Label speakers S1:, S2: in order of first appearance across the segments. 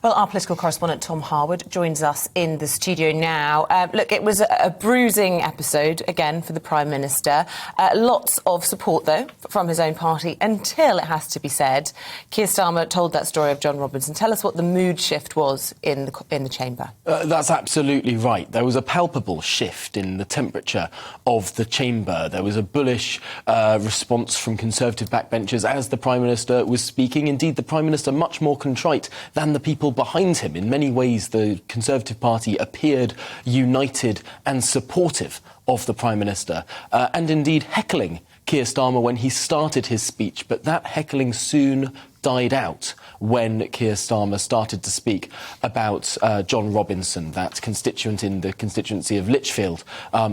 S1: Well, our political correspondent Tom Harwood joins us in the studio now. Look, it was a bruising episode, again, for the Prime Minister. Lots of support, though, from his own party, until, it has to be said, Keir Starmer told that story of John Robinson. Tell us what the mood shift was in the chamber.
S2: That's absolutely right. There was a palpable shift in the temperature of the chamber. There was a bullish response from Conservative backbenchers as the Prime Minister was speaking. Indeed, the Prime Minister much more contrite than the people behind him. In many ways, the Conservative Party appeared united and supportive of the Prime Minister, and indeed heckling Keir Starmer when he started his speech. But that heckling soon died out when Keir Starmer started to speak about John Robinson, that constituent in the constituency of Lichfield,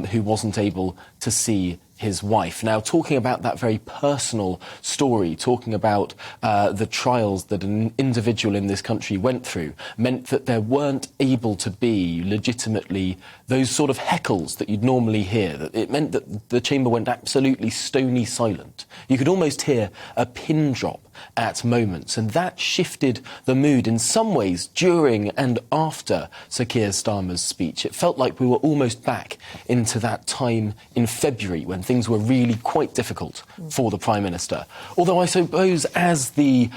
S2: who wasn't able to see his wife. Now, talking about that very personal story, talking about the trials that an individual in this country went through, meant that there weren't able to be legitimately those sort of heckles that you'd normally hear. That it meant that the chamber went absolutely stony silent. You could almost hear a pin drop at moments, and that shifted the mood in some ways during and after Sir Keir Starmer's speech. It felt like we were almost back into that time in February when things were really quite difficult for the Prime Minister. Although I suppose as the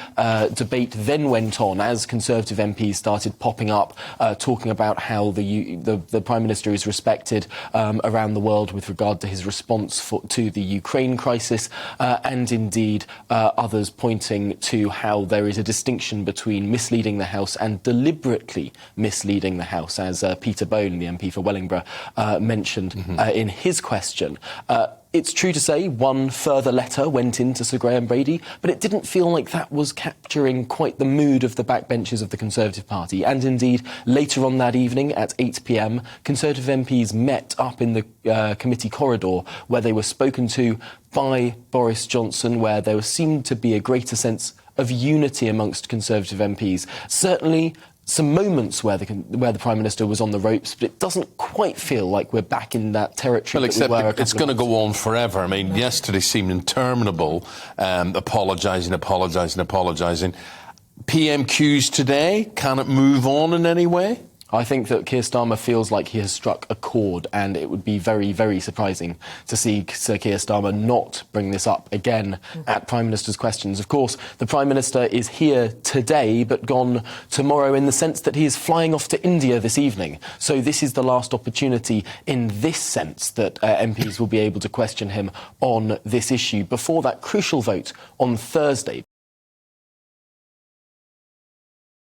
S2: debate then went on, as Conservative MPs started popping up, talking about how the Prime Minister is respected around the world with regard to his response to the Ukraine crisis, and indeed others pointing to how there is a distinction between misleading the House and deliberately misleading the House, as Peter Bone, the MP for Wellingborough, mentioned in his question. It's true to say one further letter went into Sir Graham Brady, but it didn't feel like that was capturing quite the mood of the backbenchers of the Conservative Party. And indeed, later on that evening at 8 p.m, Conservative MPs met up in the committee corridor where they were spoken to by Boris Johnson, where there seemed to be a greater sense of unity amongst Conservative MPs. Certainly some moments where the Prime Minister was on the ropes, but it doesn't quite feel like we're back in that territory.
S3: Well, except it's going to go on forever. I mean, yesterday seemed interminable, apologising. PMQs today, can it move on in any way?
S2: I think that Keir Starmer feels like he has struck a chord, and it would be very, very surprising to see Sir Keir Starmer not bring this up again at Prime Minister's questions. Of course, the Prime Minister is here today, but gone tomorrow, in the sense that he is flying off to India this evening. So this is the last opportunity in this sense that MPs will be able to question him on this issue before that crucial vote on Thursday.